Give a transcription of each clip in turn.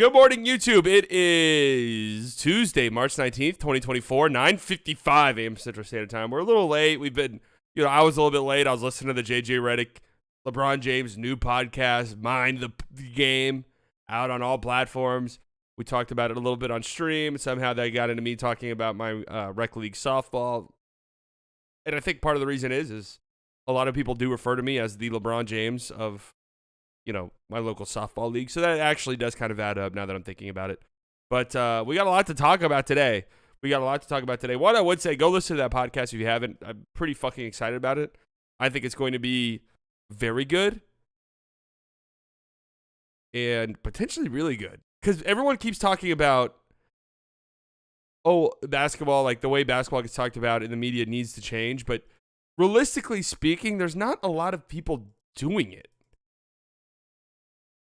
Good morning, YouTube. It is Tuesday, March 19th, 2024, 9:55 a.m. Central Standard Time. We're a little late. I was a little bit late. I was listening to the JJ Redick, LeBron James new podcast, Mind the Game, out on all platforms. We talked about it a little bit on stream. Somehow that got into me talking about my rec league softball. And I think part of the reason is a lot of people do refer to me as the LeBron James of my local softball league. So that actually does kind of add up now that I'm thinking about it. But we got a lot to talk about today. What I would say, go listen to that podcast if you haven't. I'm pretty fucking excited about it. I think it's going to be very good and potentially really good. Because everyone keeps talking about, basketball, like the way basketball gets talked about in the media needs to change. But realistically speaking, there's not a lot of people doing it.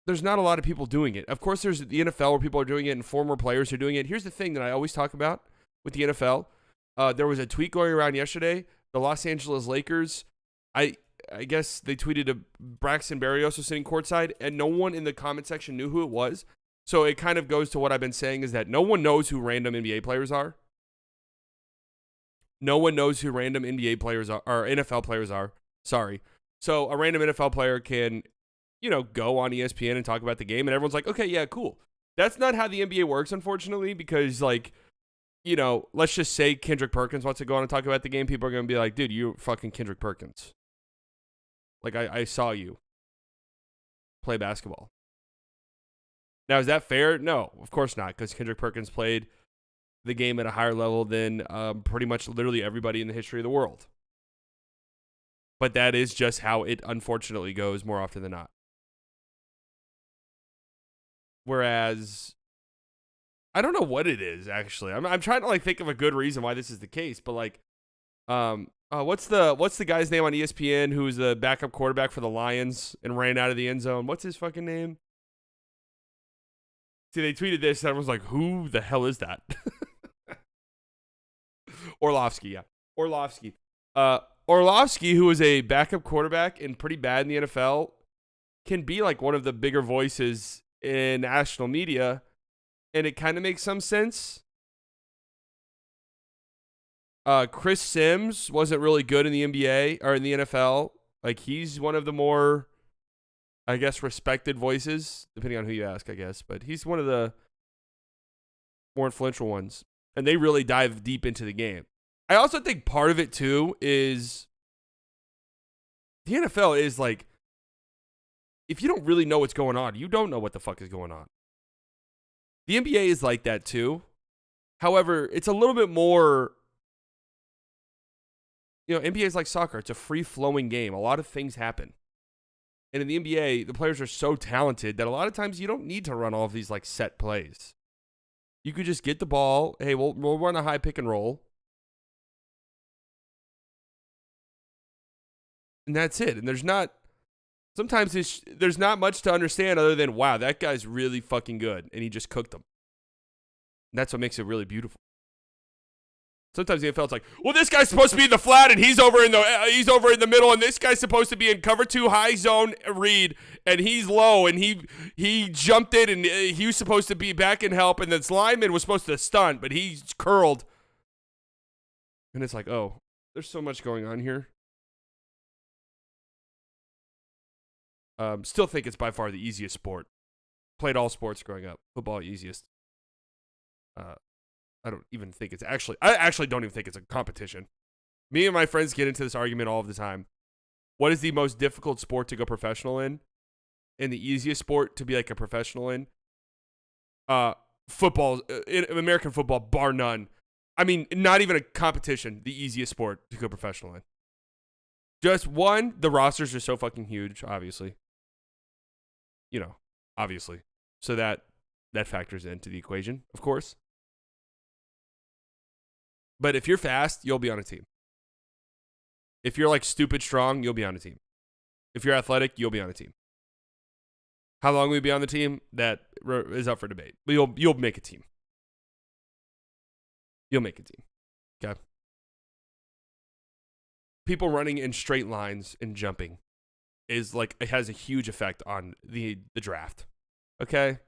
Of course, there's the NFL where people are doing it and former players are doing it. Here's the thing that I always talk about with the NFL. There was a tweet going around yesterday. The Los Angeles Lakers, I guess they tweeted Braxton Berrios was sitting courtside, and no one in the comment section knew who it was. So it kind of goes to what I've been saying is that no one knows who random NBA players are. No one knows who random NBA players are, or NFL players are. Sorry. So a random NFL player can go on ESPN and talk about the game, and everyone's like, okay, yeah, cool. That's not how the NBA works, unfortunately, because, let's just say Kendrick Perkins wants to go on and talk about the game. People are going to be like, dude, you're fucking Kendrick Perkins. Like, I saw you play basketball. Now, is that fair? No, of course not, because Kendrick Perkins played the game at a higher level than pretty much literally everybody in the history of the world. But that is just how it unfortunately goes more often than not. Whereas, I don't know what it is, actually. I'm trying to think of a good reason why this is the case, but what's the guy's name on ESPN who's the backup quarterback for the Lions and ran out of the end zone? What's his fucking name? See, they tweeted this, and everyone's like, who the hell is that? Orlovsky, yeah. Orlovsky, who is a backup quarterback and pretty bad in the NFL, can be like one of the bigger voices in national media, and it kind of makes some sense. Chris Sims wasn't really good in the NBA or in the NFL. Like, he's one of the more, I guess, respected voices, depending on who you ask, I guess. But he's one of the more influential ones. And they really dive deep into the game. I also think part of it, too, is the NFL is like, if you don't really know what's going on, you don't know what the fuck is going on. The NBA is like that, too. However, it's a little bit more, NBA is like soccer. It's a free-flowing game. A lot of things happen. And in the NBA, the players are so talented that a lot of times you don't need to run all of these set plays. You could just get the ball. Hey, we'll run a high pick and roll. And that's it. And there's not much to understand other than, wow, that guy's really fucking good. And he just cooked them. And that's what makes it really beautiful. Sometimes the NFL's like, well, this guy's supposed to be in the flat and he's over in the middle, and this guy's supposed to be in cover 2 high zone read, and he's low, and he jumped it, and he was supposed to be back and help, and this lineman was supposed to stunt, but he's curled. And it's like, oh, there's so much going on here. Still think it's by far the easiest sport. Played all sports growing up. Football, easiest. I actually don't even think it's a competition. Me and my friends get into this argument all of the time. What is the most difficult sport to go professional in? And the easiest sport to be like a professional in? Football, American football, bar none. I mean, not even a competition, the easiest sport to go professional in. Just one, the rosters are so fucking huge, obviously. Obviously. So that factors into the equation, of course. But if you're fast, you'll be on a team. If you're stupid strong, you'll be on a team. If you're athletic, you'll be on a team. How long will you be on the team? That is up for debate. But you'll make a team. You'll make a team. Okay? People running in straight lines and jumping is it has a huge effect on the draft. Okay?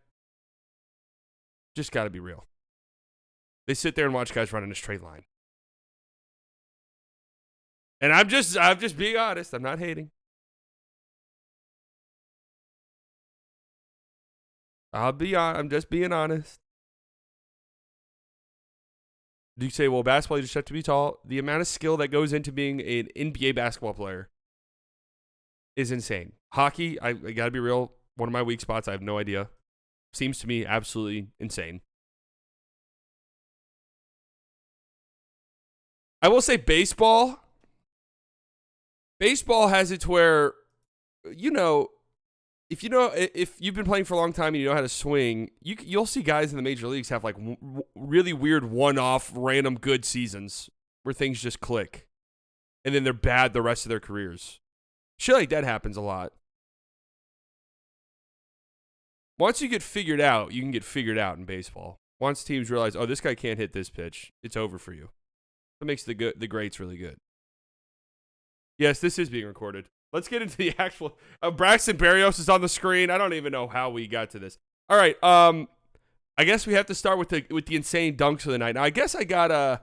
Just got to be real. They sit there and watch guys run in a straight line. And I'm just being honest. I'm not hating. I'm just being honest. Do you say, well, basketball, you just have to be tall? The amount of skill that goes into being an NBA basketball player is insane. Hockey, I got to be real, one of my weak spots. I have no idea. Seems to me absolutely insane. I will say baseball. Baseball has it to where, if you've been playing for a long time and you know how to swing, you'll see guys in the major leagues have like really weird one-off random good seasons where things just click, and then they're bad the rest of their careers. Shit like that happens a lot. Once you get figured out, you can get figured out in baseball. Once teams realize, oh, this guy can't hit this pitch, it's over for you. That makes the greats really good. Yes, this is being recorded. Let's get into the actual. Braxton Berrios is on the screen. I don't even know how we got to this. All right. I guess we have to start with the insane dunks of the night. Now, I guess I gotta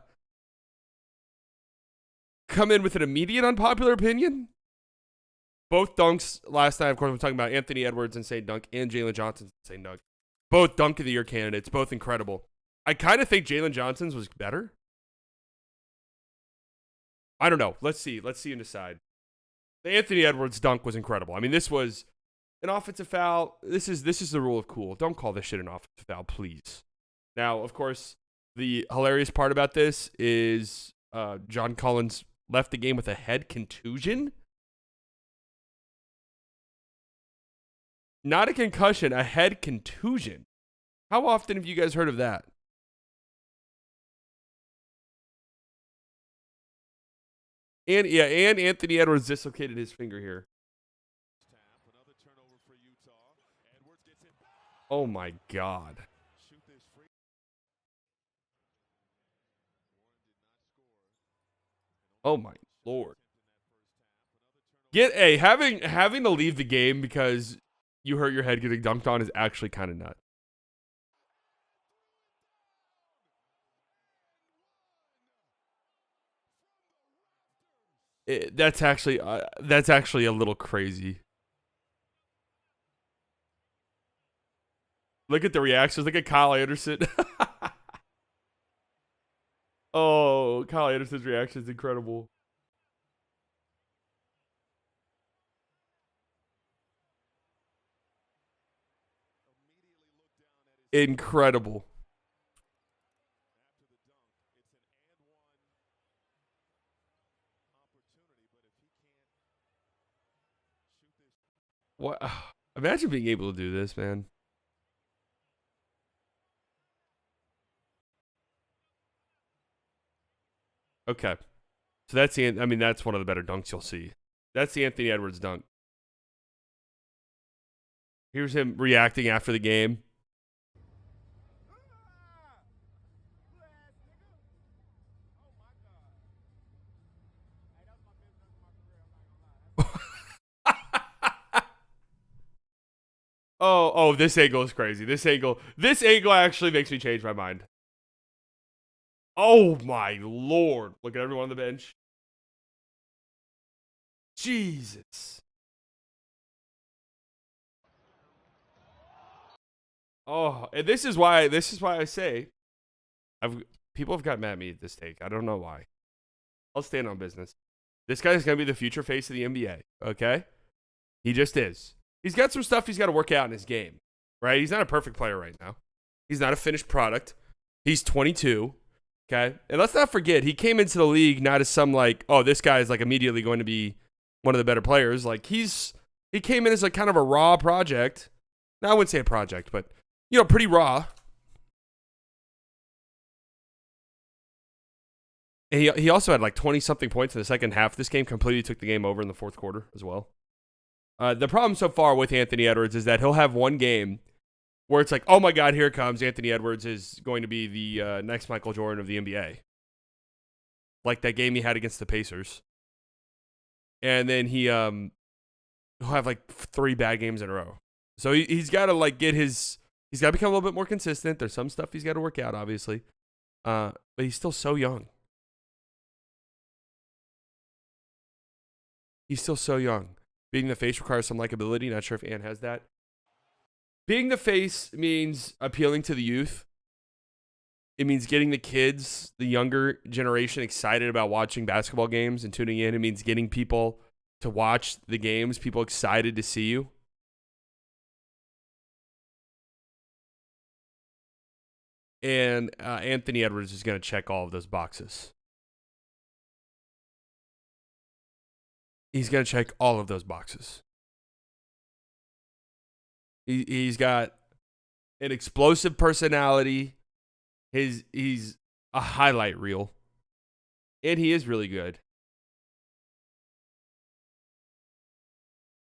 come in with an immediate unpopular opinion. Both dunks last night, of course, we're talking about Anthony Edwards' insane dunk and Jalen Johnson's insane dunk. Both dunk of the year candidates, both incredible. I kind of think Jalen Johnson's was better. I don't know. Let's see and decide. The Anthony Edwards dunk was incredible. I mean, this was an offensive foul. This is the rule of cool. Don't call this shit an offensive foul, please. Now, of course, the hilarious part about this is John Collins left the game with a head contusion. Not a concussion, a head contusion. How often have you guys heard of that? And Anthony Edwards dislocated his finger here. Oh my God. Oh my Lord. Having to leave the game because you hurt your head getting dunked on is actually kind of nuts. That's actually a little crazy. Look at the reactions. Look at Kyle Anderson. Oh, Kyle Anderson's reaction is incredible. Incredible. What? Imagine being able to do this, man. Okay. So that's that's one of the better dunks you'll see. That's the Anthony Edwards dunk. Here's him reacting after the game. Oh, this angle is crazy. This angle actually makes me change my mind. Oh my Lord. Look at everyone on the bench. Jesus. Oh, and this is why I say people have got mad at me at this take. I don't know why. I'll stand on business. This guy's going to be the future face of the NBA, okay? He just is. He's got some stuff he's got to work out in his game, right? He's not a perfect player right now. He's not a finished product. He's 22, okay? And let's not forget, he came into the league not as some like, oh, this guy is like immediately going to be one of the better players. Like he came in as like kind of a raw project. Now, I wouldn't say a project, but, pretty raw. And he also had like 20-something points in the second half. This game completely took the game over in the fourth quarter as well. The problem so far with Anthony Edwards is that he'll have one game where it's like, oh my God, here it comes. Anthony Edwards is going to be the next Michael Jordan of the NBA. Like that game he had against the Pacers. And then he'll have like 3 bad games in a row. So he's got to like get his He's got to become a little bit more consistent. There's some stuff he's got to work out, obviously. But he's still so young. He's still so young. Being the face requires some likability. Not sure if Ant has that. Being the face means appealing to the youth. It means getting the kids, the younger generation, excited about watching basketball games and tuning in. It means getting people to watch the games, people excited to see you. And Anthony Edwards is going to check all of those boxes. He's going to check all of those boxes. He's got an explosive personality. He's a highlight reel. And he is really good.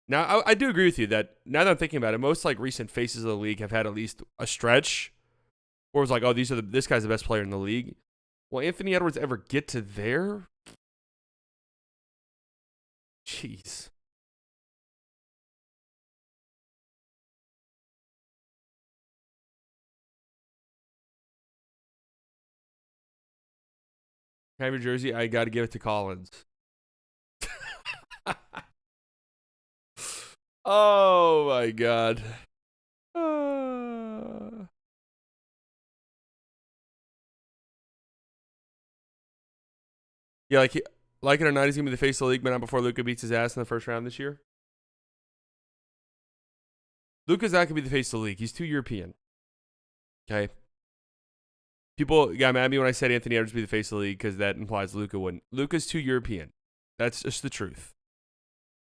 Now, I do agree with you that now that I'm thinking about it, most like recent faces of the league have had at least a stretch where it was like, oh, this guy's the best player in the league. Will Anthony Edwards ever get to there? Jeez. Can I have your jersey? I got to give it to Collins. Oh, my God. Yeah, like it or not, he's going to be the face of the league, but not before Luka beats his ass in the first round this year. Luka's not going to be the face of the league. He's too European. Okay? People got mad at me when I said Anthony Edwards would be the face of the league because that implies Luka wouldn't. Luka's too European. That's just the truth.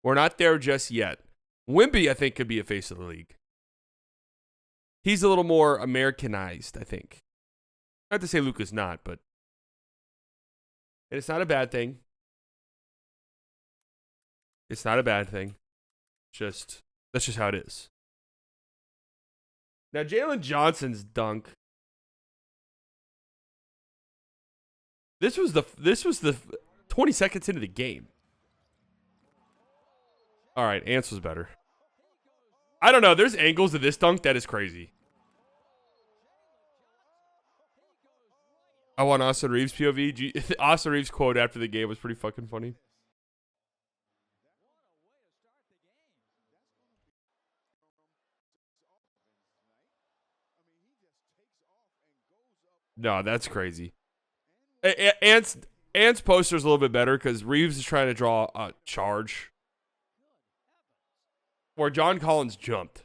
We're not there just yet. Wemby, I think, could be a face of the league. He's a little more Americanized, I think. Not to say Luka's not, but and it's not a bad thing. It's not a bad thing. That's just how it is. Now, Jalen Johnson's dunk. This was the 20 seconds into the game. All right, Ants was better. I don't know. There's angles to this dunk that is crazy. I want Austin Reeves POV. Austin Reeves' quote after the game was pretty fucking funny. No, that's crazy. Ant's poster is a little bit better because Reeves is trying to draw a charge where John Collins jumped.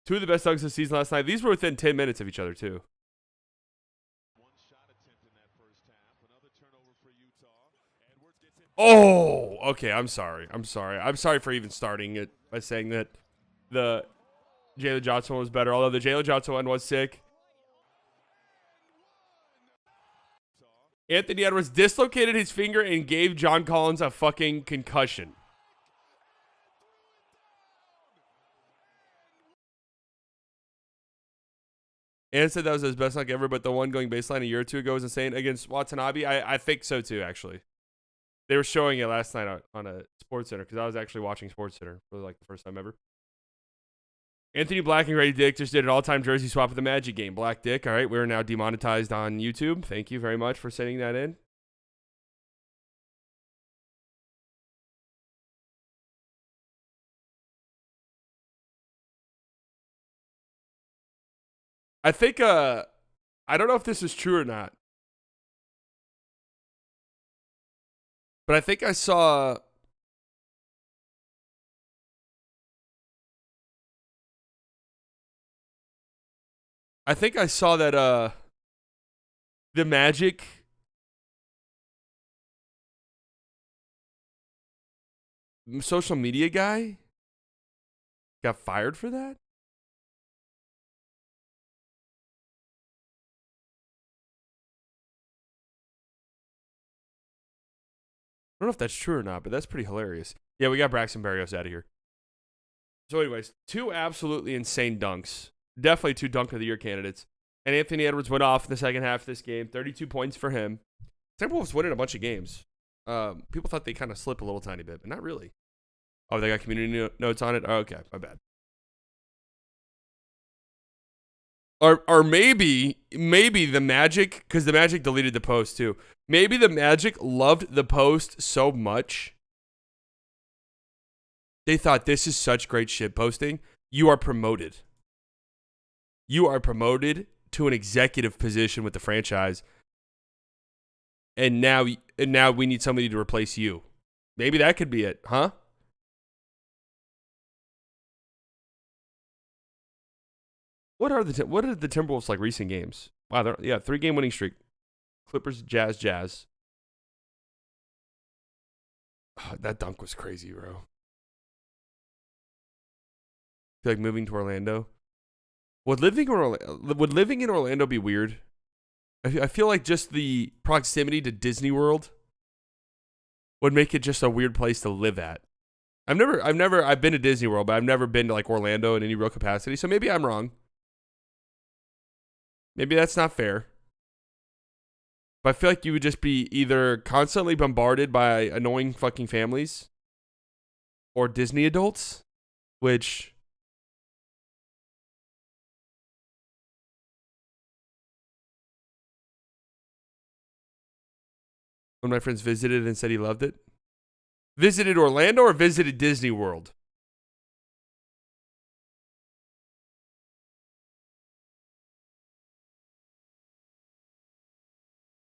Two of the best dunks of the season last night. These were within 10 minutes of each other, too. Oh, okay. I'm sorry. I'm sorry for even starting it by saying that the Jalen Johnson one was better, although the Jalen Johnson one was sick. Anthony Edwards dislocated his finger and gave John Collins a fucking concussion. And said that was his best dunk ever, but the one going baseline a year or two ago was insane against Watanabe. I think so too, actually. They were showing it last night on a Sports Center because I was actually watching Sports Center for like the first time ever. Anthony Black and Grady Dick just did an all-time jersey swap of the Magic game. Black Dick, all right, we're now demonetized on YouTube. Thank you very much for sending that in. I think, I don't know if this is true or not, but I think I saw that the Magic social media guy got fired for that. I don't know if that's true or not, but that's pretty hilarious. Yeah, we got Braxton Berrios out of here. So anyways, two absolutely insane dunks. Definitely two dunk of the year candidates. And Anthony Edwards went off in the second half of this game. 32 points for him. Timberwolves winning a bunch of games. People thought they kind of slipped a little tiny bit, but not really. Oh, they got community notes on it? Oh, okay, my bad. Or maybe the Magic, because the Magic deleted the post too. Maybe the Magic loved the post so much they thought, this is such great shit posting. You are promoted. You are promoted to an executive position with the franchise, and now we need somebody to replace you. Maybe that could be it, huh? What are the Timberwolves like recent games? Wow, 3-game winning streak. Clippers, Jazz. Oh, that dunk was crazy, bro. I feel like moving to Orlando. Would living in Orlando be weird? I feel like just the proximity to Disney World would make it just a weird place to live at. I've been to Disney World, but I've never been to like Orlando in any real capacity. So maybe I'm wrong. Maybe that's not fair. But I feel like you would just be either constantly bombarded by annoying fucking families or Disney adults, which one of my friends visited and said he loved it. Visited Orlando or visited Disney World?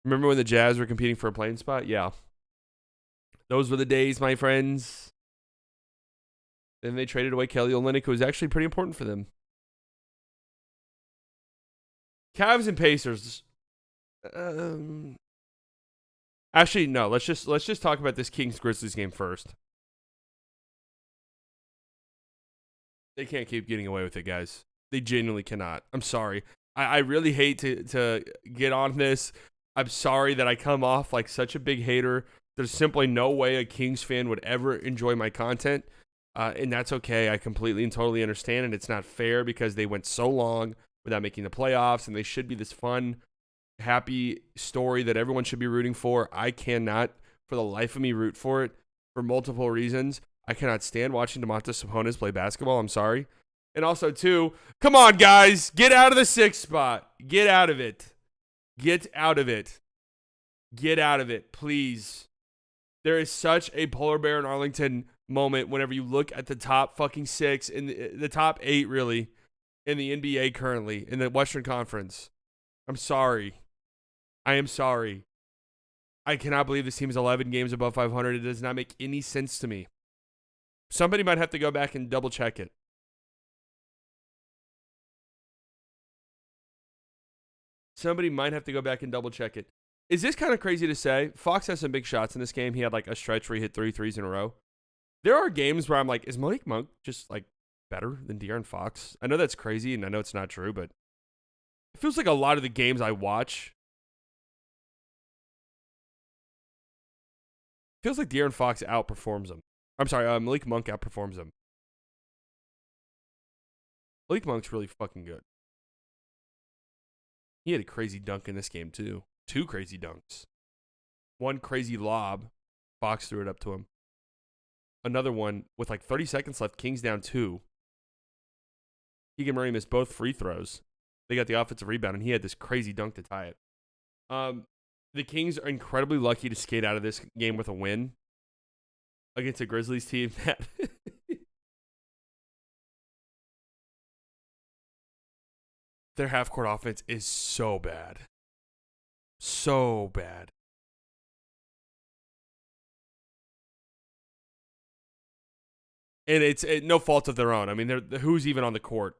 Remember when the Jazz were competing for a playing spot? Yeah. Those were the days, my friends. Then they traded away Kelly Olynyk, who was actually pretty important for them. Cavs and Pacers. Actually, no. Let's just talk about this Kings Grizzlies game first. They can't keep getting away with it, guys. They genuinely cannot. I'm sorry. I really hate to get on this. I'm sorry that I come off like such a big hater. There's simply no way a Kings fan would ever enjoy my content. And that's okay. I completely and totally understand. And it's not fair because they went so long without making the playoffs. And they should be this fun, happy story that everyone should be rooting for. I cannot, for the life of me, root for it for multiple reasons. I cannot stand watching Domantas Sabonis play basketball. I'm sorry. And also, too, come on, guys. Get out of the 6th spot. Get out of it. Get out of it. Get out of it, please. There is such a polar bear in Arlington moment whenever you look at the top fucking 6, in the top 8, really, in the NBA currently, in the Western Conference. I'm sorry. I am sorry. I cannot believe this team is 11 games above 500. It does not make any sense to me. Somebody might have to go back and double check it. Somebody might have to go back and double check it. Is this kind of crazy to say? Fox has some big shots in this game. He had like a stretch where he hit 3 threes in a row. There are games where I'm like, is Malik Monk just like better than De'Aaron Fox? I know that's crazy and I know it's not true, but it feels like a lot of the games I watch, feels like De'Aaron Fox outperforms him. I'm sorry, Malik Monk outperforms him. Malik Monk's really fucking good. He had a crazy dunk in this game, too. 2 crazy dunks. One crazy lob. Fox threw it up to him. Another one with like 30 seconds left. Kings down 2. Keegan Murray missed both free throws. They got the offensive rebound, and he had this crazy dunk to tie it. The Kings are incredibly lucky to skate out of this game with a win against a Grizzlies team that their half-court offense is so bad. So bad. And it's no fault of their own. I mean, who's even on the court?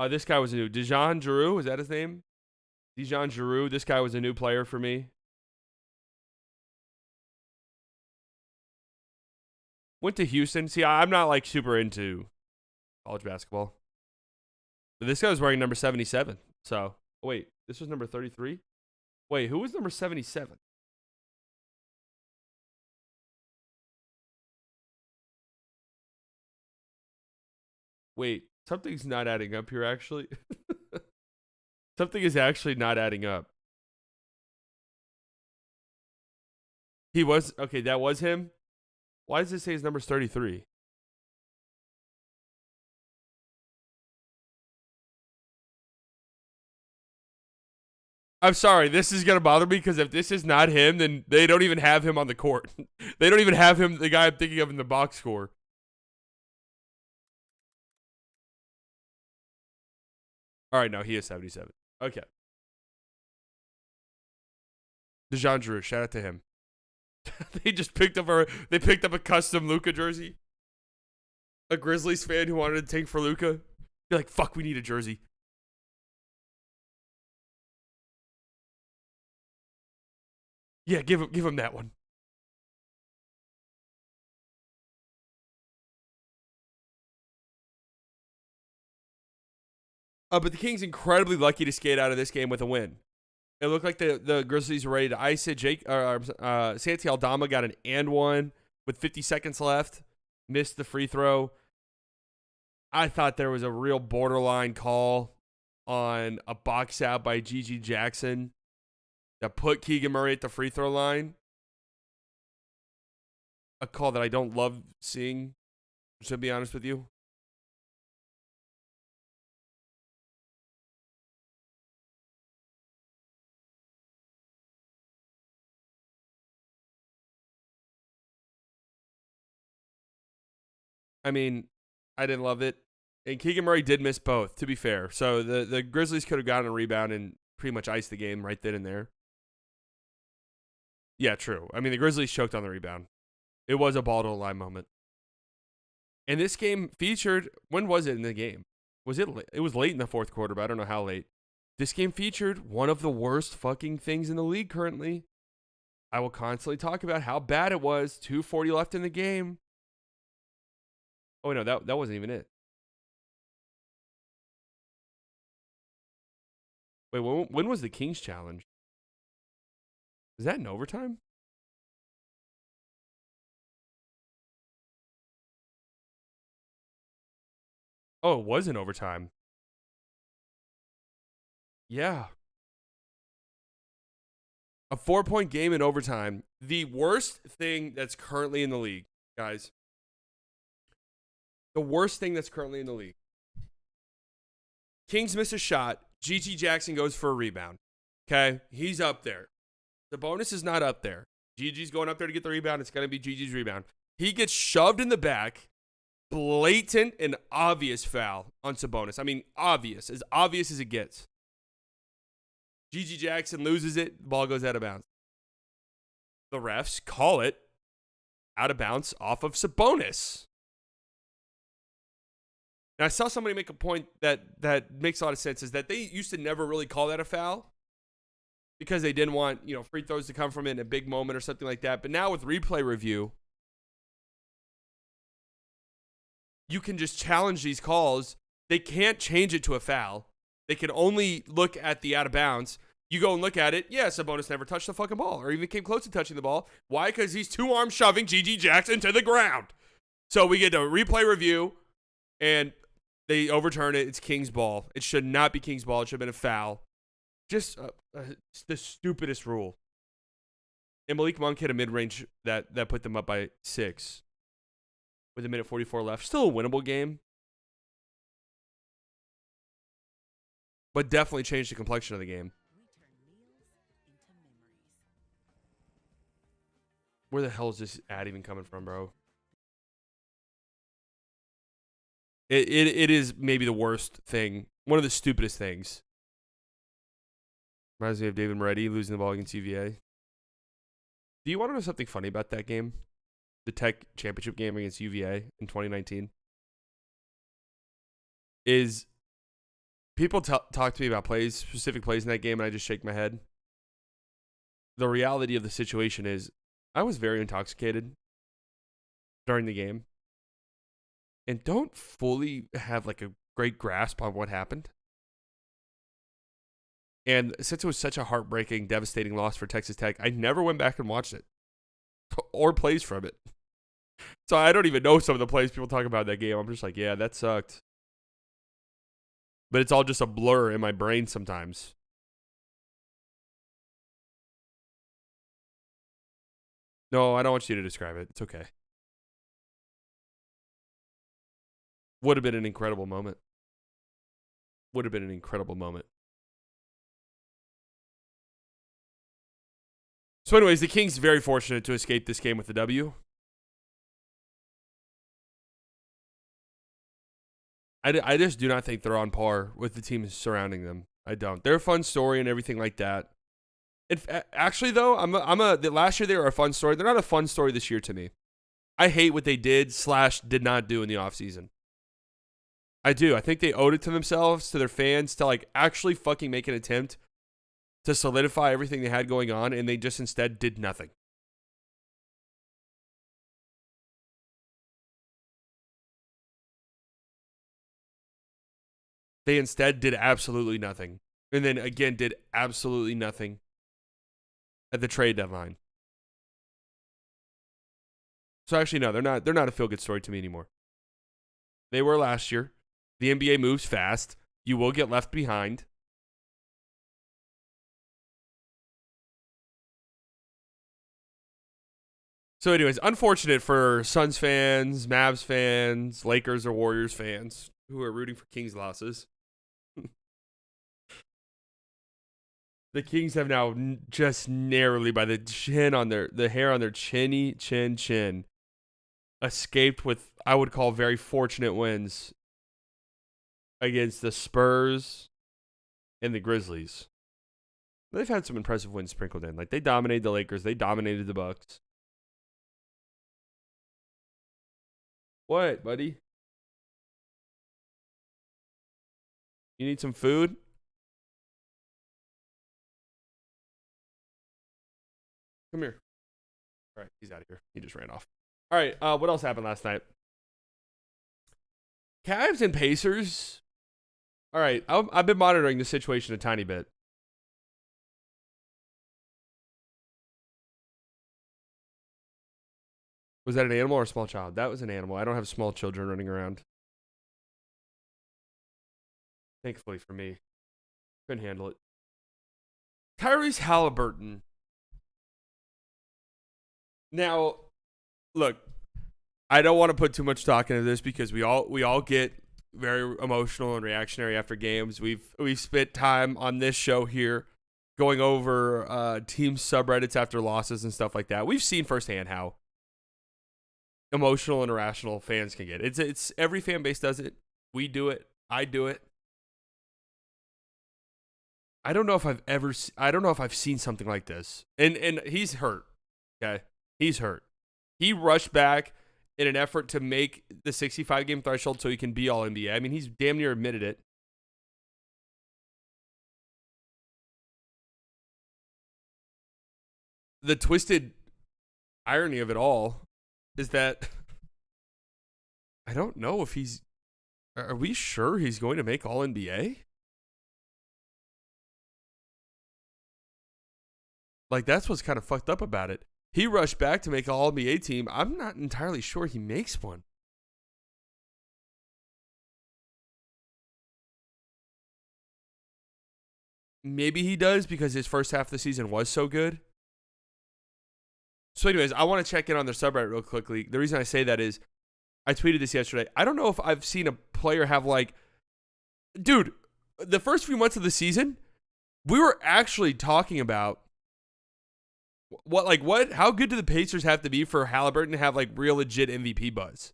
This guy was new. Dejan Giroux, is that his name? Dejan Giroux. This guy was a new player for me. Went to Houston. See, I'm not like super into college basketball. But this guy was wearing number 77. So, wait, this was number 33? Wait, who was number 77? Wait, something's not adding up here, actually. Something is actually not adding up. He was okay. That was him. Why does it say his number's 33? I'm sorry. This is gonna bother me because if this is not him, then they don't even have him on the court. They don't even have him, the guy I'm thinking of in the box score. All right, no, he is 77. Okay. DeJounte Drew, shout out to him. They picked up a custom Luka jersey. A Grizzlies fan who wanted to tank for Luka. You're like, fuck, we need a jersey. Yeah, give him that one. But the Kings incredibly lucky to skate out of this game with a win. It looked like the Grizzlies were ready to ice it. Santi Aldama got an and one with 50 seconds left. Missed the free throw. I thought there was a real borderline call on a box out by G.G. Jackson that put Keegan Murray at the free throw line. A call that I don't love seeing, to be honest with you. I mean, I didn't love it. And Keegan Murray did miss both, to be fair. So the Grizzlies could have gotten a rebound and pretty much iced the game right then and there. Yeah, true. I mean, the Grizzlies choked on the rebound. It was a ball to the line moment. And this game featured, when was it in the game? It was late in the fourth quarter, but I don't know how late. This game featured one of the worst fucking things in the league currently. I will constantly talk about how bad it was. 2:40 left in the game. Oh, no, that wasn't even it. Wait, when was the Kings challenge? Is that in overtime? Oh, it was in overtime. Yeah. A 4-point game in overtime. The worst thing that's currently in the league, guys. The worst thing that's currently in the league. Kings miss a shot. G.G. Jackson goes for a rebound. Okay? He's up there. The bonus is not up there. Gigi's going up there to get the rebound. It's going to be Gigi's rebound. He gets shoved in the back. Blatant and obvious foul on Sabonis. I mean, obvious as it gets. G.G. Jackson loses it. The ball goes out of bounds. The refs call it out of bounds off of Sabonis. Now, I saw somebody make a point that makes a lot of sense, is that they used to never really call that a foul because they didn't want, free throws to come from it in a big moment or something like that. But now with replay review, you can just challenge these calls. They can't change it to a foul. They can only look at the out of bounds. You go and look at it. Yeah, Sabonis never touched the fucking ball or even came close to touching the ball. Why? Because he's two-arm shoving G.G. Jackson to the ground. So we get a replay review, and they overturn it. It's King's ball. It should not be King's ball. It should have been a foul. Just the stupidest rule. And Malik Monk hit a mid-range that put them up by 6 with a minute 44 left. Still a winnable game, but definitely changed the complexion of the game. Where the hell is this ad even coming from, bro? It is maybe the worst thing. One of the stupidest things. Reminds me of David Moretti losing the ball against UVA. Do you want to know something funny about that game? The Tech championship game against UVA in 2019? Is people talk to me about specific plays in that game, and I just shake my head. The reality of the situation is I was very intoxicated during the game and don't fully have like a great grasp on what happened. And since it was such a heartbreaking, devastating loss for Texas Tech, I never went back and watched it or plays from it. So I don't even know some of the plays people talk about in that game. I'm just like, yeah, that sucked. But it's all just a blur in my brain sometimes. No, I don't want you to describe it. It's okay. Would have been an incredible moment. Would have been an incredible moment. So, anyways, the Kings very fortunate to escape this game with the W. I just do not think they're on par with the teams surrounding them. I don't. They're a fun story and everything like that. Actually, though, last year they were a fun story. They're not a fun story this year to me. I hate what they did not do in the offseason. I do. I think they owed it to themselves, to their fans, to like actually fucking make an attempt to solidify everything they had going on, and they just instead did nothing. They instead did absolutely nothing. And then again did absolutely nothing at the trade deadline. So actually, no, they're not a feel-good story to me anymore. They were last year. The NBA moves fast. You will get left behind. So anyways, unfortunate for Suns fans, Mavs fans, Lakers or Warriors fans who are rooting for Kings losses. The Kings have now just narrowly by the hair on their chin escaped with, I would call, very fortunate wins against the Spurs and the Grizzlies. They've had some impressive wins sprinkled in. Like, they dominated the Lakers. They dominated the Bucks. What, buddy? You need some food? Come here. All right, he's out of here. He just ran off. All right, what else happened last night? Cavs and Pacers. All right, I've been monitoring the situation a tiny bit. Was that an animal or a small child? That was an animal. I don't have small children running around. Thankfully for me. Couldn't handle it. Tyrese Haliburton. Now, look, I don't want to put too much stock into this because we all get very emotional and reactionary after games. We've spent time on this show here going over team subreddits after losses and stuff like that. We've seen firsthand how emotional and irrational fans can get. It's every fan base does it. We do it. I do it. I don't know if I've seen something like this. And he's hurt. Okay? He's hurt. He rushed back in an effort to make the 65-game threshold so he can be All-NBA. I mean, he's damn near admitted it. The twisted irony of it all is that I don't know if he's... Are we sure he's going to make All-NBA? Like, that's what's kind of fucked up about it. He rushed back to make an All-NBA team. I'm not entirely sure he makes one. Maybe he does because his first half of the season was so good. So anyways, I want to check in on their subreddit real quickly. The reason I say that is I tweeted this yesterday. I don't know if I've seen a player have like... Dude, the first few months of the season, we were actually talking about how good do the Pacers have to be for Haliburton to have like real legit MVP buzz?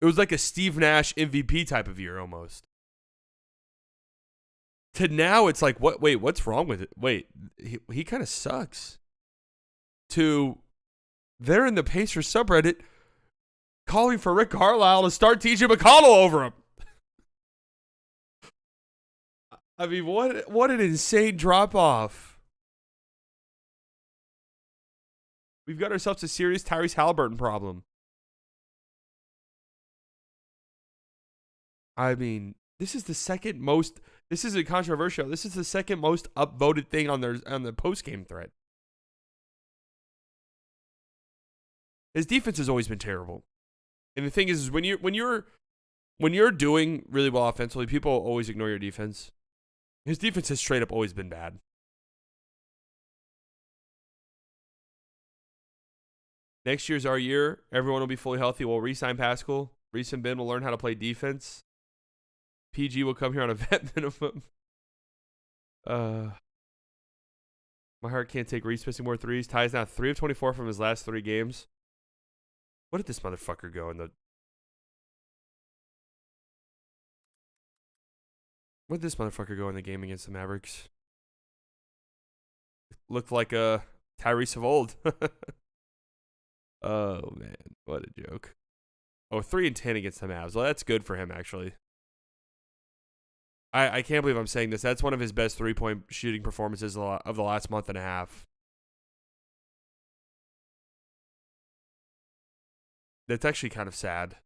It was like a Steve Nash MVP type of year almost. To now it's like, what's wrong with it? Wait, he kind of sucks. To they're in the Pacers subreddit calling for Rick Carlisle to start TJ McConnell over him. I mean, what an insane drop off. We've got ourselves a serious Tyrese Haliburton problem. I mean, this is a controversial. This is the second most upvoted thing on the post-game thread. His defense has always been terrible. And the thing is when you're doing really well offensively, people always ignore your defense. His defense has straight up always been bad. Next year's our year. Everyone will be fully healthy. We'll re-sign Pascal. Reese and Ben will learn how to play defense. PG will come here on a vet minimum. My heart can't take Reese missing more threes. Ty's now 3 of 24 from his last 3 games. What did this motherfucker go in the... What did this motherfucker go in the game against the Mavericks? Looked like a Tyrese of old. Oh, man. What a joke. Oh, 3 and 10 against the Mavs. Well, that's good for him, actually. I can't believe I'm saying this. That's one of his best 3-point shooting performances of the last month and a half. That's actually kind of sad.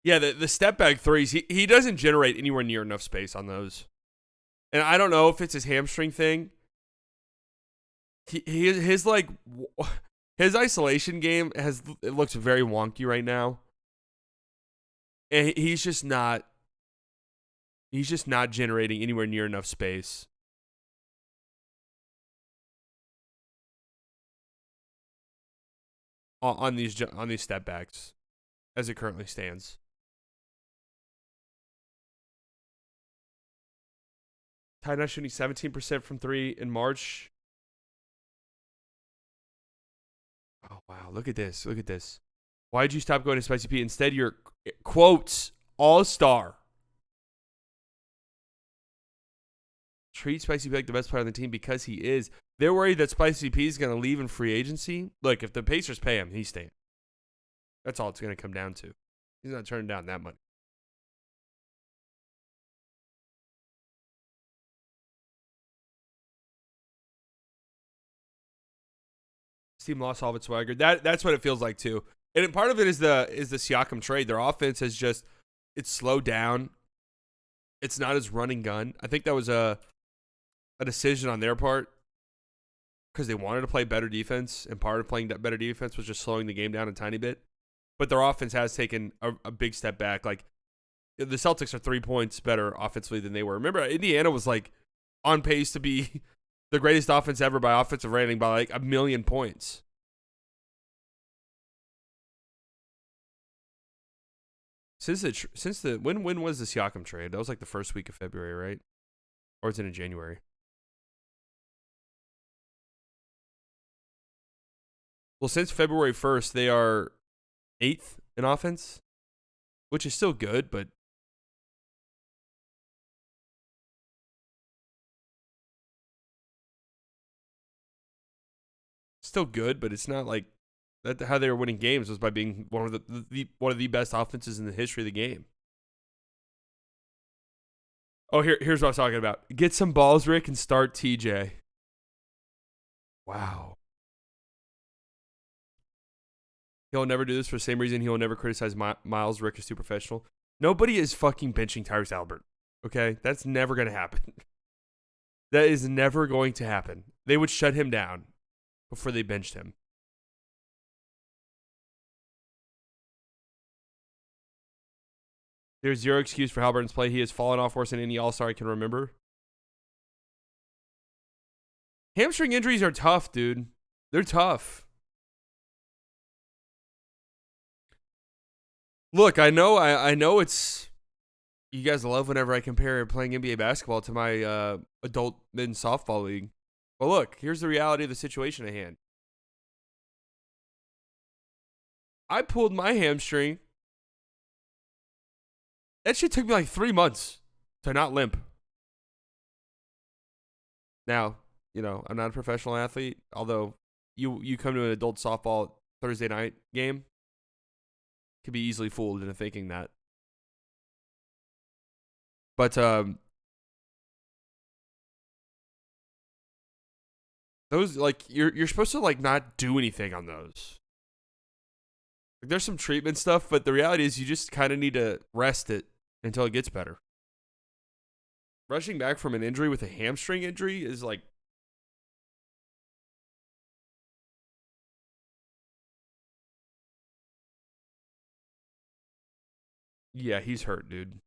Yeah, the step back threes, he doesn't generate anywhere near enough space on those. And I don't know if it's his hamstring thing. His isolation game it looks very wonky right now. And he's just not generating anywhere near enough space. On these step backs as it currently stands. Ty Ness shooting 17% from 3 in March. Oh, wow. Look at this. Look at this. Why'd you stop going to Spicy Pete? Instead, you're, quotes, all-star. Treat Spicy Pete like the best player on the team because he is. They're worried that Spicy P is going to leave in free agency. Look, if the Pacers pay him, he's staying. That's all it's going to come down to. He's not turning down that money. This team lost all of its swagger. That's what it feels like too. And part of it is the Siakam trade. Their offense has just it's slowed down. It's not as run and gun. I think that was a decision on their part because they wanted to play better defense, and part of playing better defense was just slowing the game down a tiny bit. But their offense has taken a big step back. Like the Celtics are 3 points better offensively than they were. Remember, Indiana was like on pace to be the greatest offense ever by offensive rating by like 1 million points. When was the Siakam trade? That was like the first week of February, right? Or is it in January? Well, since February 1st, they are 8th in offense, which is still good, but it's not like that. How they were winning games was by being one of the best offenses in the history of the game. Oh, here's what I was talking about. Get some balls, Rick, and start TJ. Wow. He'll never do this for the same reason he will never criticize Miles. Rick is too professional. Nobody is fucking benching Tyrese Haliburton. Okay? That's never going to happen. That is never going to happen. They would shut him down before they benched him. There's zero excuse for Haliburton's play. He has fallen off worse than any All-Star I can remember. Hamstring injuries are tough, dude. They're tough. Look, I know it's... You guys love whenever I compare playing NBA basketball to my adult men's softball league. But look, here's the reality of the situation at hand. I pulled my hamstring. That shit took me like 3 months to not limp. Now, I'm not a professional athlete, although you come to an adult softball Thursday night game, could be easily fooled into thinking that. But those, like, you're supposed to like not do anything on those. Like, there's some treatment stuff, but the reality is you just kind of need to rest it until it gets better. Rushing back from an injury with a hamstring injury is like... Yeah, he's hurt, dude.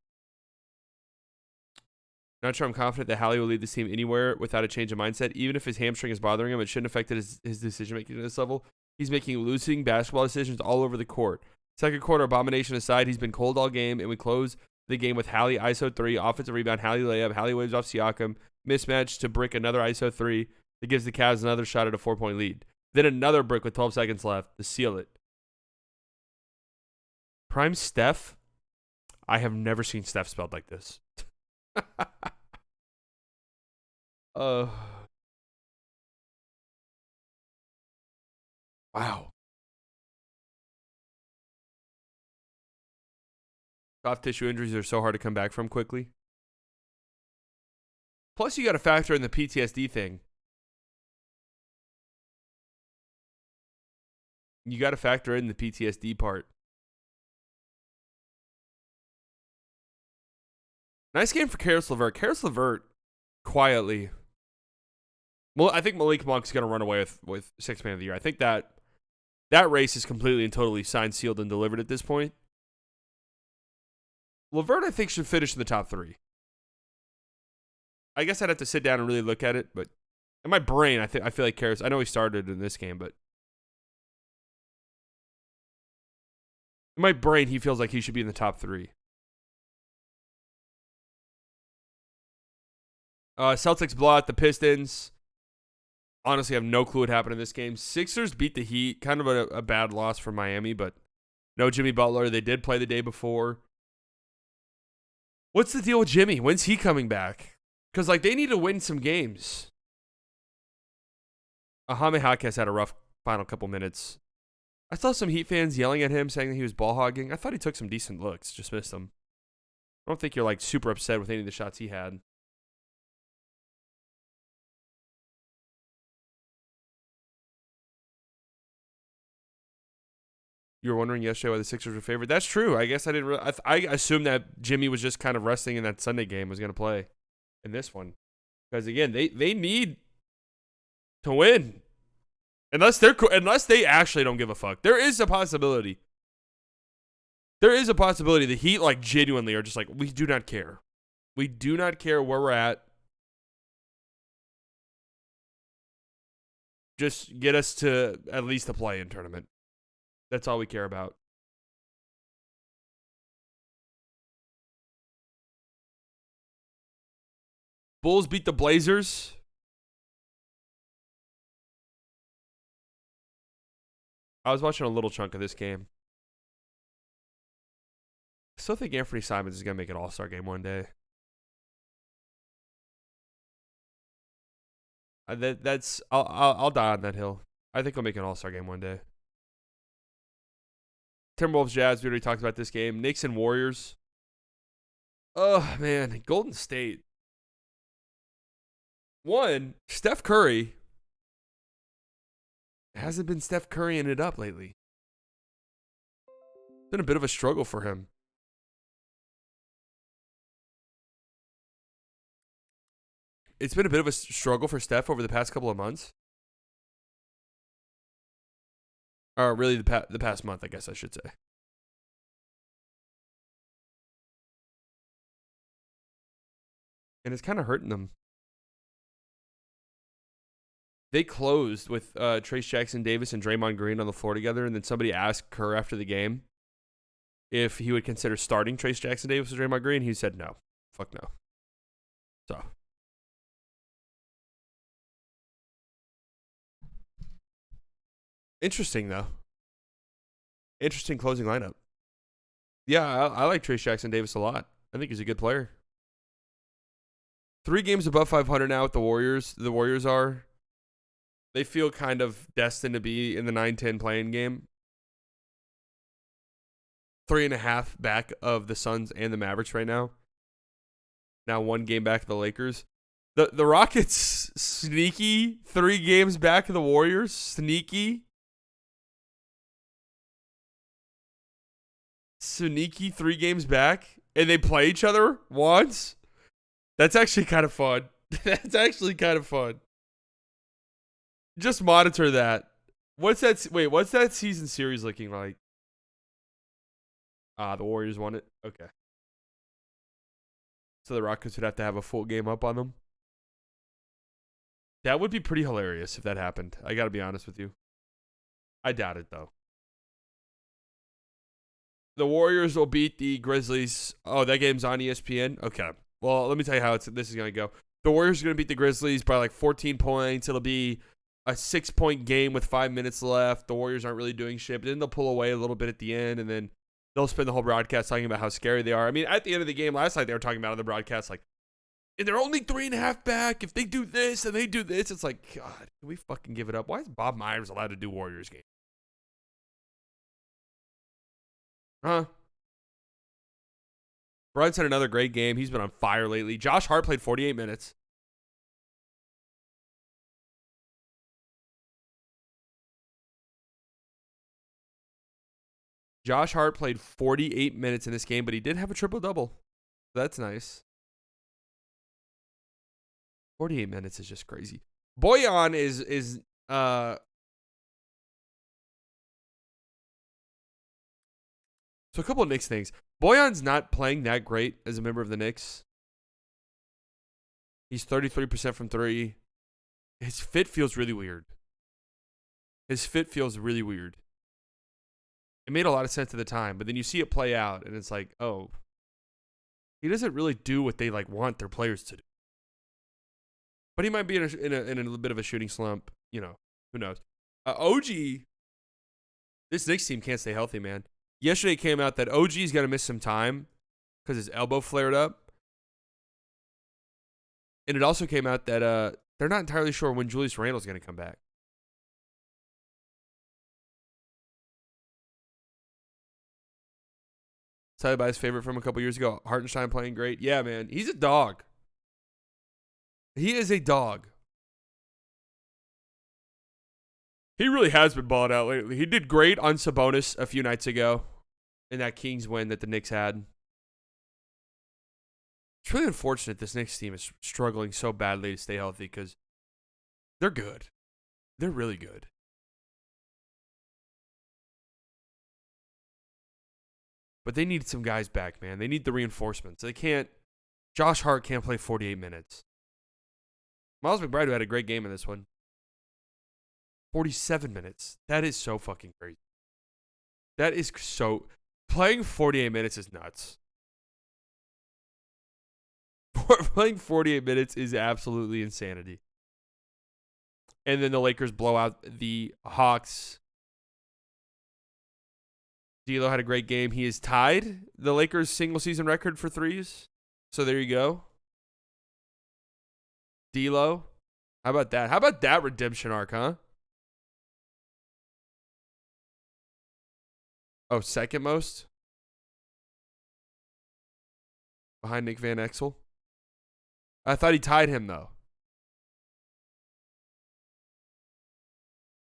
Not sure I'm confident that Hallie will lead this team anywhere without a change of mindset. Even if his hamstring is bothering him, it shouldn't affect his decision making at this level. He's making losing basketball decisions all over the court. Second quarter abomination aside, he's been cold all game, and we close the game with Hallie ISO 3, offensive rebound, Hallie layup, Hallie waves off Siakam, mismatch to brick another ISO 3 that gives the Cavs another shot at a 4-point lead. Then another brick with 12 seconds left to seal it. Prime Steph? I have never seen Steph spelled like this. Wow. Soft tissue injuries are so hard to come back from quickly. Plus, you got to factor in the PTSD thing. You got to factor in the PTSD part. Nice game for Karis LeVert. Karis LeVert, quietly. Well, I think Malik Monk's going to run away with Sixth Man of the Year. I think that race is completely and totally signed, sealed, and delivered at this point. LeVert, I think, should finish in the top 3. I guess I'd have to sit down and really look at it, but in my brain, I feel like Karis. I know he started in this game, but in my brain, he feels like he should be in the top 3. Celtics blow out the Pistons. Honestly, I have no clue what happened in this game. Sixers beat the Heat. Kind of a bad loss for Miami, but no Jimmy Butler. They did play the day before. What's the deal with Jimmy? When's he coming back? Because, they need to win some games. Jaime Jaquez had a rough final couple minutes. I saw some Heat fans yelling at him, saying that he was ball hogging. I thought he took some decent looks. Just missed them. I don't think you're, super upset with any of the shots he had. You were wondering yesterday why the Sixers were favored. That's true. I guess I didn't. I assumed that Jimmy was just kind of resting in that Sunday game, was going to play in this one, because again, they need to win, unless they actually don't give a fuck. There is a possibility. The Heat genuinely are just we do not care. We do not care where we're at. Just get us to at least the play-in tournament. That's all we care about. Bulls beat the Blazers. I was watching a little chunk of this game. I still think Anthony Simons is going to make an All-Star game one day. I'll die on that hill. I think he'll make an All-Star game one day. Timberwolves, Jazz, we already talked about this game. Knicks and Warriors. Oh, man. Golden State. One, Steph Curry hasn't been Steph Currying it up lately. It's been a bit of a struggle for him. It's been a bit of a struggle for Steph over the past couple of months. Or really the past month, I guess I should say. And it's kind of hurting them. They closed with Trayce Jackson-Davis and Draymond Green on the floor together, and then somebody asked Kerr after the game if he would consider starting Trayce Jackson-Davis with Draymond Green. He said no. Fuck no. So. Interesting, though. Interesting closing lineup. Yeah, I like Trayce Jackson-Davis a lot. I think he's a good player. 3 games above 500 now with the Warriors. The Warriors are. They feel kind of destined to be in the 9-10 playing game. 3.5 back of the Suns and the Mavericks right now. Now 1 game back of the Lakers. The Rockets, sneaky. 3 games back of the Warriors. Sneaky 3 games back. And they play each other once. That's actually kind of fun. Just monitor that. What's that season series looking like? The Warriors won it. Okay. So the Rockets would have to have a full game up on them. That would be pretty hilarious if that happened. I got to be honest with you. I doubt it, though. The Warriors will beat the Grizzlies. Oh, that game's on ESPN? Okay. Well, let me tell you how this is going to go. The Warriors are going to beat the Grizzlies by like 14 points. It'll be a 6-point game with 5 minutes left. The Warriors aren't really doing shit, but then they'll pull away a little bit at the end, and then they'll spend the whole broadcast talking about how scary they are. I mean, at the end of the game last night, they were talking about on the broadcast, like, and they're only 3.5 back. If they do this and they do this, it's like, God, can we fucking give it up? Why is Bob Myers allowed to do Warriors game? Huh? Brunson had another great game. He's been on fire lately. Josh Hart played 48 minutes. Josh Hart played 48 minutes in this game, but he did have a triple-double. That's nice. 48 minutes is just crazy. Bojan is so a couple of Knicks things. Bojan's not playing that great as a member of the Knicks. He's 33% from three. His fit feels really weird. It made a lot of sense at the time, but then you see it play out, and it's like, oh, he doesn't really do what they like want their players to do. But he might be in a little bit of a shooting slump. You know, who knows? OG, this Knicks team can't stay healthy, man. Yesterday it came out that OG's going to miss some time because his elbow flared up. And it also came out that they're not entirely sure when Julius Randle's going to come back. Tell you about his favorite from a couple years ago. Hartenstein playing great. Yeah, man. He's a dog. He is a dog. He really has been balling out lately. He did great on Sabonis a few nights ago in that Kings win that the Knicks had. It's really unfortunate this Knicks team is struggling so badly to stay healthy because they're good. They're really good. But they need some guys back, man. They need the reinforcements. They can't. Josh Hart can't play 48 minutes. Miles McBride, who had a great game in this one. 47 minutes. That is so fucking crazy. That is so. Playing 48 minutes is nuts. Playing 48 minutes is absolutely insanity. And then the Lakers blow out the Hawks. D'Lo had a great game. He is tied the Lakers' single-season record for threes. So there you go. D'Lo. How about that? How about that redemption arc, huh? Oh, second most? Behind Nick Van Exel? I thought he tied him, though.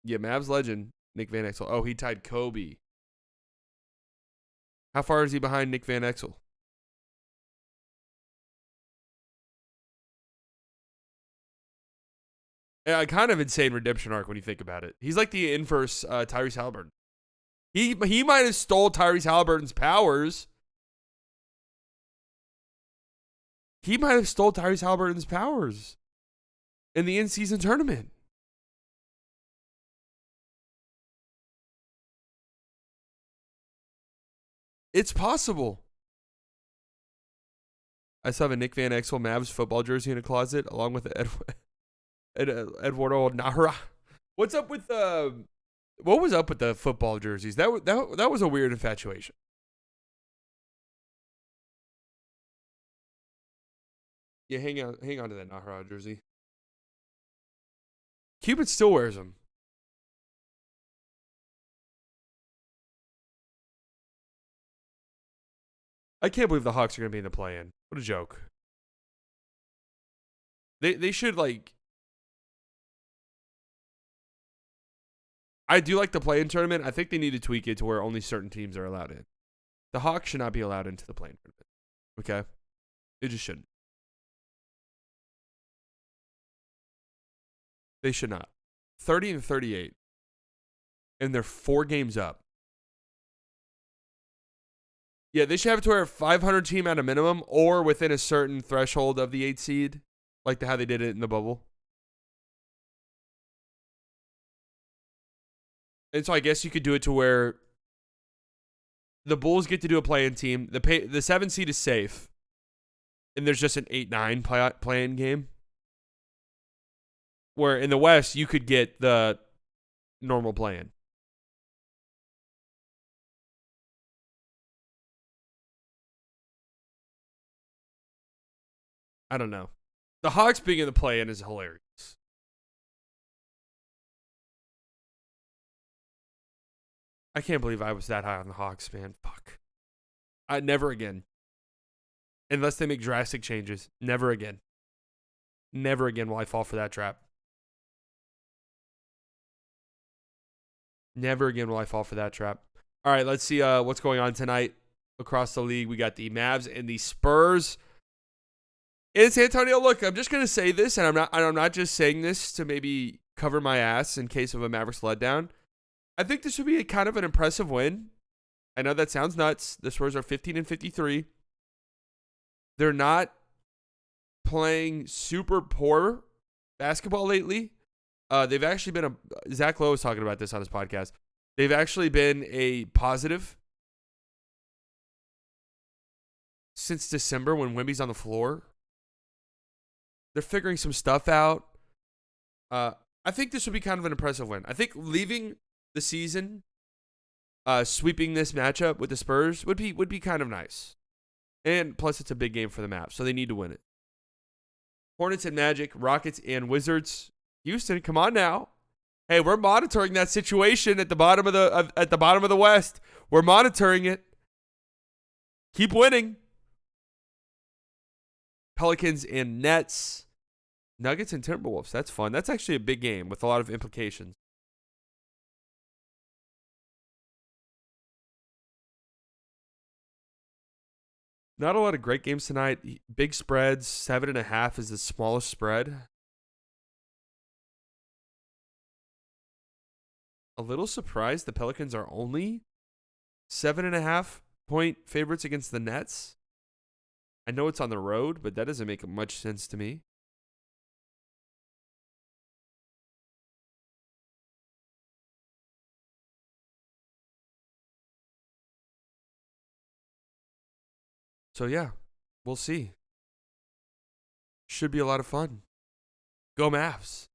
Yeah, Mavs legend, Nick Van Exel. Oh, he tied Kobe. How far is he behind Nick Van Exel? Yeah, kind of insane redemption arc when you think about it. He's like the inverse Tyrese Haliburton. He might have stole Tyrese Haliburton's powers. He might have stole Tyrese Haliburton's powers in the in-season tournament. It's possible. I still have a Nick Van Exel Mavs football jersey in a closet, along with Eduardo Nara. What's up with what was up with the football jerseys? That was a weird infatuation. Yeah, hang on to that Nara jersey. Cupid still wears them. I can't believe the Hawks are going to be in the play-in. What a joke. They should, like... I do like the play-in tournament. I think they need to tweak it to where only certain teams are allowed in. The Hawks should not be allowed into the play-in tournament. Okay? They just shouldn't. They should not. 30-38. And they're 4 games up. Yeah, they should have it to where 500 team at a minimum or within a certain threshold of the 8 seed, like how they did it in the bubble. And so I guess you could do it to where the Bulls get to do a play-in team. The 7 seed is safe, and there's just an 8-9 play-in game. Where in the West, you could get the normal play-in. I don't know. The Hawks being in the play-in is hilarious. I can't believe I was that high on the Hawks, man. Fuck. Never again. Unless they make drastic changes. Never again. Never again will I fall for that trap. Never again will I fall for that trap. All right, let's see what's going on tonight across the league. We got the Mavs and the Spurs. In San Antonio, look, I'm just gonna say this, and I'm not just saying this to maybe cover my ass in case of a Mavericks letdown. I think this would be a kind of an impressive win. I know that sounds nuts. The Spurs are 15-53. They're not playing super poor basketball lately. They've actually been Zach Lowe was talking about this on his podcast. They've actually been a positive since December when Wemby's on the floor. They're figuring some stuff out. I think this would be kind of an impressive win. I think leaving the season, sweeping this matchup with the Spurs would be kind of nice. And plus, it's a big game for the Mavs, so they need to win it. Hornets and Magic, Rockets and Wizards. Houston, come on now. Hey, we're monitoring that situation at the bottom of the West. We're monitoring it. Keep winning. Pelicans and Nets. Nuggets and Timberwolves. That's fun. That's actually a big game with a lot of implications. Not a lot of great games tonight. Big spreads. 7.5 is the smallest spread. A little surprised the Pelicans are only 7.5 point favorites against the Nets. I know it's on the road, but that doesn't make much sense to me. So yeah, we'll see. Should be a lot of fun. Go Mavs.